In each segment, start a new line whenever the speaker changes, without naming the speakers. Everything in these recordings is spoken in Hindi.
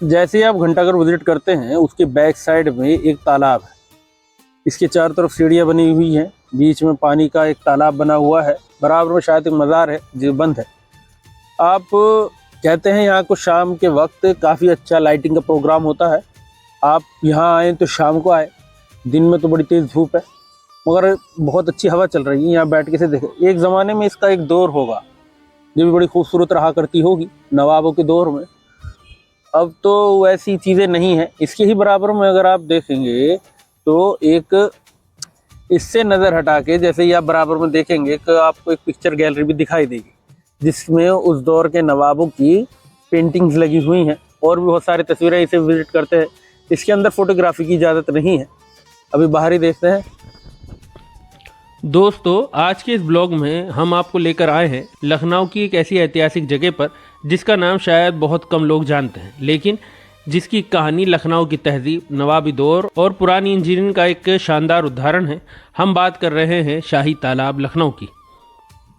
जैसे ही आप घंटाघर विजिट करते हैं उसके बैक साइड में एक तालाब है। इसके चारों तरफ सीढ़ियाँ बनी हुई हैं, बीच में पानी का एक तालाब बना हुआ है, बराबर में शायद एक मज़ार है जो बंद है। आप कहते हैं यहाँ को शाम के वक्त काफ़ी अच्छा लाइटिंग का प्रोग्राम होता है। आप यहाँ आएँ तो शाम को आए, दिन में तो बड़ी तेज़ धूप है मगर बहुत अच्छी हवा चल रही है। यहाँ बैठ के से देखें, एक ज़माने में इसका एक दौर होगा जो भी बड़ी खूबसूरत रहा करती होगी नवाबों के दौर में। अब तो वैसी चीज़ें नहीं हैं। इसके ही बराबर में अगर आप देखेंगे तो एक इससे नज़र हटा के जैसे ही आप बराबर में देखेंगे कि आपको एक पिक्चर गैलरी भी दिखाई देगी जिसमें उस दौर के नवाबों की पेंटिंग्स लगी हुई हैं और भी बहुत सारी तस्वीरें इसे विजिट करते हैं। इसके अंदर फोटोग्राफी की इजाज़त नहीं है, अभी बाहर ही देखते हैं।
दोस्तों, आज के इस ब्लॉग में हम आपको लेकर आए हैं लखनऊ की एक ऐसी ऐतिहासिक जगह पर जिसका नाम शायद बहुत कम लोग जानते हैं, लेकिन जिसकी कहानी लखनऊ की तहजीब, नवाबी दौर और पुरानी इंजीनियरिंग का एक शानदार उदाहरण है। हम बात कर रहे हैं शाही तालाब लखनऊ की।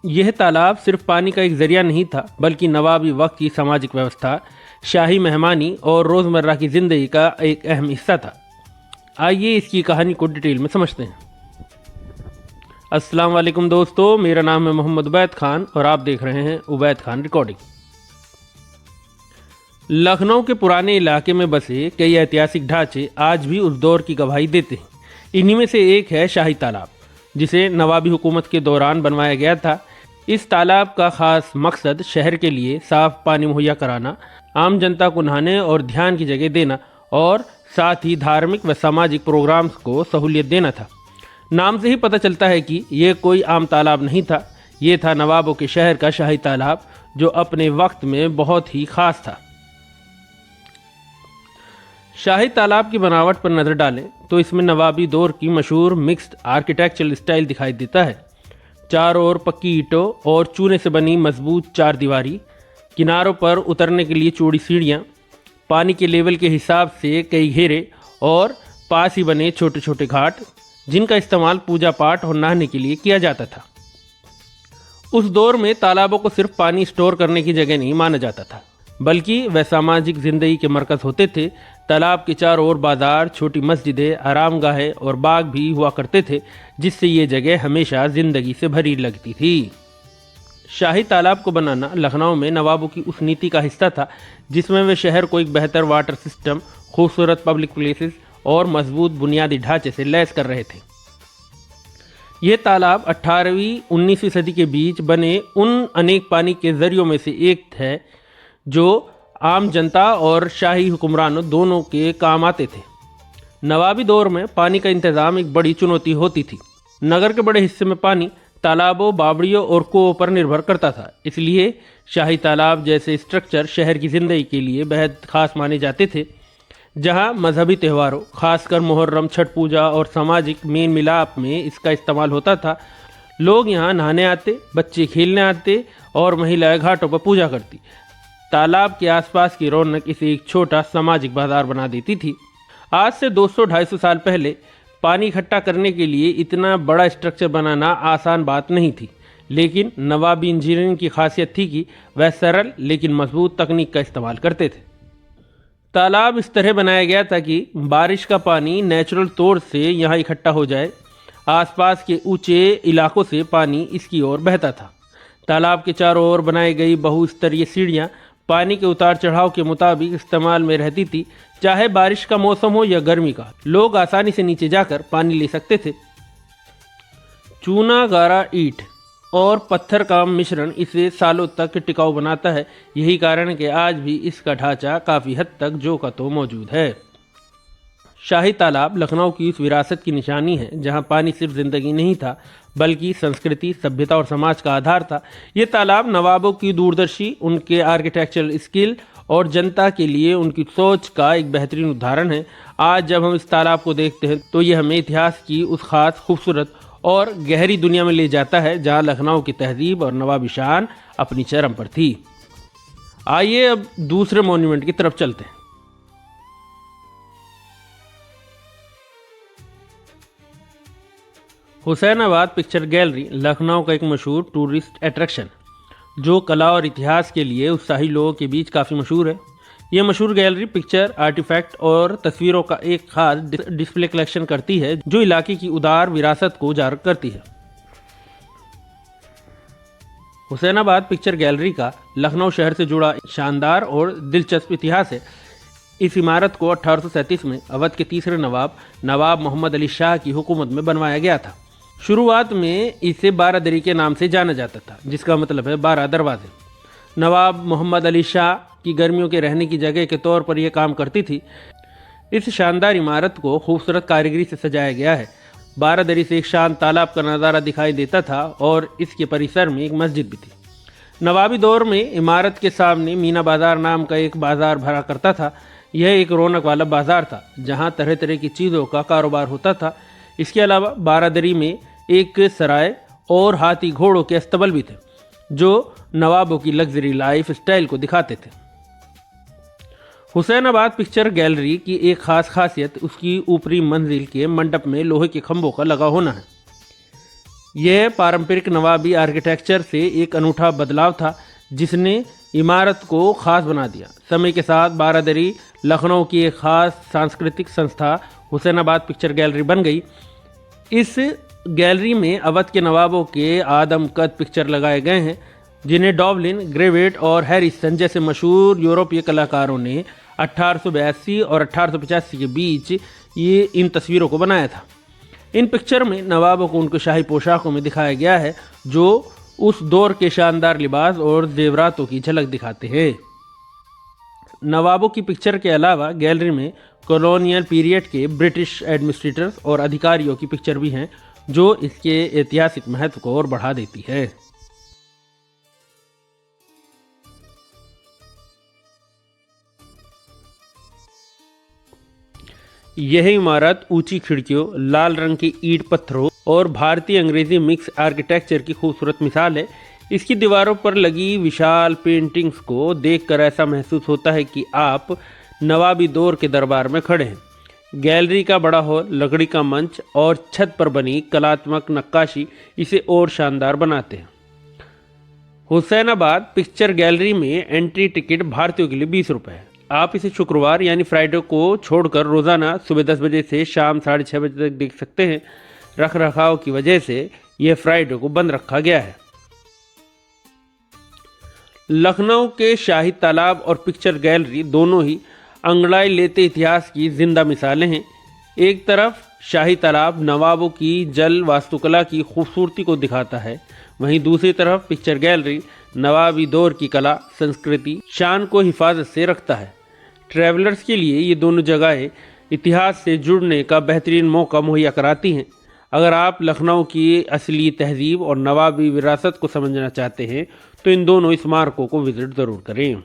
यह तालाब सिर्फ पानी का एक जरिया नहीं था, बल्कि नवाबी वक्त की सामाजिक व्यवस्था, शाही मेहमानी और रोज़मर्रा की ज़िंदगी का एक अहम हिस्सा था। आइए इसकी कहानी को डिटेल में समझते हैं। अस्सलाम वालेकुम दोस्तों, मेरा नाम है मोहम्मद उबैद खान और आप देख रहे हैं उबैद खान रिकॉर्डिंग। लखनऊ के पुराने इलाके में बसे कई ऐतिहासिक ढांचे आज भी उस दौर की गवाही देते हैं। इन्हीं में से एक है शाही तालाब, जिसे नवाबी हुकूमत के दौरान बनवाया गया था। इस तालाब का खास मकसद शहर के लिए साफ पानी मुहैया कराना, आम जनता को नहाने और ध्यान की जगह देना और साथ ही धार्मिक व सामाजिक प्रोग्राम्स को सहूलियत देना था। नाम से ही पता चलता है कि ये कोई आम तालाब नहीं था, ये था नवाबों के शहर का शाही तालाब जो अपने वक्त में बहुत ही खास था। शाही तालाब की बनावट पर नज़र डालें तो इसमें नवाबी दौर की मशहूर मिक्स्ड आर्किटेक्चरल स्टाइल दिखाई देता है। चारों ओर पक्की ईंटों और चूने से बनी मजबूत चार दीवारी, किनारों पर उतरने के लिए चौड़ी सीढ़ियाँ, पानी के लेवल के हिसाब से कई घेरे और पास ही बने छोटे छोटे घाट जिनका इस्तेमाल पूजा पाठ और नहाने के लिए किया जाता था। उस दौर में तालाबों को सिर्फ पानी स्टोर करने की जगह नहीं माना जाता था, बल्कि वह सामाजिक जिंदगी के मरकज़ होते थे। तालाब के चारों ओर बाजार, छोटी मस्जिदें, आरामगाहें और बाग भी हुआ करते थे, जिससे ये जगह हमेशा जिंदगी से भरी लगती थी। शाही तालाब को बनाना लखनऊ में नवाबों की उस नीति का हिस्सा था जिसमें वे शहर को एक बेहतर वाटर सिस्टम, खूबसूरत पब्लिक प्लेसेस और मजबूत बुनियादी ढांचे से लैस कर रहे थे। यह तालाब 18वीं 19वीं सदी के बीच बने उन अनेक पानी के जरियों में से एक है जो आम जनता और शाही हुक्मरानों दोनों के काम आते थे। नवाबी दौर में पानी का इंतज़ाम एक बड़ी चुनौती होती थी। नगर के बड़े हिस्से में पानी तालाबों, बावड़ियों और कुओं पर निर्भर करता था। इसलिए शाही तालाब जैसे स्ट्रक्चर शहर की ज़िंदगी के लिए बेहद खास माने जाते थे, जहां मजहबी त्योहारों, खासकर मुहर्रम, छठ पूजा और सामाजिक मेल मिलाप में इसका इस्तेमाल होता था। लोग यहां नहाने आते, बच्चे खेलने आते और महिलाएं घाटों पर पूजा करती। तालाब के आसपास की रौनक इसे एक छोटा सामाजिक बाजार बना देती थी। आज से 200-250 साल पहले पानी इकट्ठा करने के लिए इतना बड़ा स्ट्रक्चर बनाना आसान बात नहीं थी, लेकिन नवाबी इंजीनियरिंग की खासियत थी कि वह सरल लेकिन मजबूत तकनीक का इस्तेमाल करते थे। तालाब इस तरह बनाया गया था कि बारिश का पानी नेचुरल तौर से यहाँ इकट्ठा हो जाए। आसपास के ऊंचे इलाकों से पानी इसकी ओर बहता था। तालाब के चारों ओर बनाई गई बहुस्तरीय सीढ़ियाँ पानी के उतार चढ़ाव के मुताबिक इस्तेमाल में रहती थी। चाहे बारिश का मौसम हो या गर्मी का, लोग आसानी से नीचे जाकर पानी ले सकते थे। चूना, गारा, ईंट और पत्थर का मिश्रण इसे सालों तक टिकाऊ बनाता है। यही कारण है कि आज भी इसका ढांचा काफ़ी हद तक जो का तो मौजूद है। शाही तालाब लखनऊ की उस विरासत की निशानी है जहां पानी सिर्फ जिंदगी नहीं था, बल्कि संस्कृति, सभ्यता और समाज का आधार था। ये तालाब नवाबों की दूरदर्शी, उनके आर्किटेक्चरल स्किल और जनता के लिए उनकी सोच का एक बेहतरीन उदाहरण है। आज जब हम इस तालाब को देखते हैं तो ये हमें इतिहास की उस खास, खूबसूरत और गहरी दुनिया में ले जाता है जहां लखनऊ की तहजीब और नवाबी शान अपनी चरम पर थी। आइए अब दूसरे मॉन्यूमेंट की तरफ चलते हैं। हुसैनाबाद पिक्चर गैलरी लखनऊ का एक मशहूर टूरिस्ट अट्रैक्शन जो कला और इतिहास के लिए उत्साही लोगों के बीच काफ़ी मशहूर है। यह मशहूर गैलरी पिक्चर, आर्टिफैक्ट और तस्वीरों का एक खास डिस्प्ले कलेक्शन करती है जो इलाके की उदार विरासत को उजागर करती है। हुसैनाबाद पिक्चर गैलरी का लखनऊ शहर से जुड़ा शानदार और दिलचस्प इतिहास है। इस इमारत को 1837 में अवध के तीसरे नवाब मोहम्मद अली शाह की हुकूमत में बनवाया गया था। शुरुआत में इसे 12 दरी के नाम से जाना जाता था, जिसका मतलब है 12 दरवाजे। नवाब मोहम्मद अली शाह की गर्मियों के रहने की जगह के तौर पर यह काम करती थी। इस शानदार इमारत को खूबसूरत कारीगरी से सजाया गया है। 12 दरी से एक शांत तालाब का नज़ारा दिखाई देता था और इसके परिसर में एक मस्जिद भी थी। नवाबी दौर में इमारत के सामने मीना बाजार नाम का एक बाजार भरा करता था। यह एक रौनक वाला बाजार था जहां तरह तरह की चीज़ों का कारोबार होता था। इसके अलावा 12 दरी में एक सराय और हाथी घोड़ों के अस्तबल भी थे जो नवाबों की लग्जरी लाइफ स्टाइल को दिखाते थे। हुसैनाबाद पिक्चर गैलरी की एक खास खासियत उसकी ऊपरी मंजिल के मंडप में लोहे के खंभों का लगा होना है। यह पारंपरिक नवाबी आर्किटेक्चर से एक अनूठा बदलाव था जिसने इमारत को खास बना दिया। समय के साथ 12 दरी लखनऊ की एक खास सांस्कृतिक संस्था हुसैनाबाद पिक्चर गैलरी बन गई। इस गैलरी में अवध के नवाबों के आदमकद पिक्चर लगाए गए हैं जिन्हें डॉवलिन, ग्रेवेट और हैरिसन जैसे मशहूर यूरोपीय कलाकारों ने 1882 और 1885 के बीच इन तस्वीरों को बनाया था। इन पिक्चर में नवाबों को उनके शाही पोशाकों में दिखाया गया है जो उस दौर के शानदार लिबास और जेवरातों की झलक दिखाते हैं। नवाबों की पिक्चर के अलावा गैलरी में कॉलोनियल पीरियड के ब्रिटिश एडमिनिस्ट्रेटर्स और अधिकारियों की पिक्चर भी हैं जो इसके ऐतिहासिक महत्व को और बढ़ा देती है। यह इमारत ऊंची खिड़कियों, लाल रंग के ईंट पत्थरों और भारतीय अंग्रेजी मिक्स आर्किटेक्चर की खूबसूरत मिसाल है। इसकी दीवारों पर लगी विशाल पेंटिंग्स को देखकर ऐसा महसूस होता है कि आप नवाबी दौर के दरबार में खड़े हैं। गैलरी का बड़ा हॉल, लकड़ी का मंच और छत पर बनी कलात्मक नक्काशी इसे और शानदार बनाते हैं। हुसैनाबाद पिक्चर गैलरी में एंट्री टिकट भारतीयों के लिए 20 रुपये है। आप इसे शुक्रवार यानी फ्राइडे को छोड़कर रोज़ाना सुबह 10 बजे से शाम 6:30 बजे तक देख सकते हैं। रख रखाव की वजह से यह फ्राइडे को बंद रखा गया है। लखनऊ के शाही तालाब और पिक्चर गैलरी दोनों ही अंगड़ाई लेते इतिहास की जिंदा मिसालें हैं। एक तरफ शाही तालाब नवाबों की जल वास्तुकला की खूबसूरती को दिखाता है, वहीं दूसरी तरफ पिक्चर गैलरी नवाबी दौर की कला, संस्कृति, शान को हिफाजत से रखता है। ट्रैवलर्स के लिए ये दोनों जगहें इतिहास से जुड़ने का बेहतरीन मौका मुहैया कराती हैं। अगर आप लखनऊ की असली तहजीब और नवाबी विरासत को समझना चाहते हैं तो इन दोनों स्मारकों को विजिट ज़रूर करें।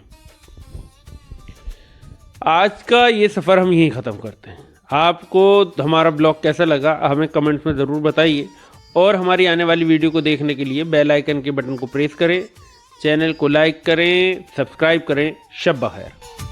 आज का ये सफ़र हम यहीं ख़त्म करते हैं। आपको हमारा ब्लॉग कैसा लगा हमें कमेंट्स में ज़रूर बताइए और हमारी आने वाली वीडियो को देखने के लिए बेल आइकन के बटन को प्रेस करें, चैनल को लाइक करें, सब्सक्राइब करें। शब बखैर।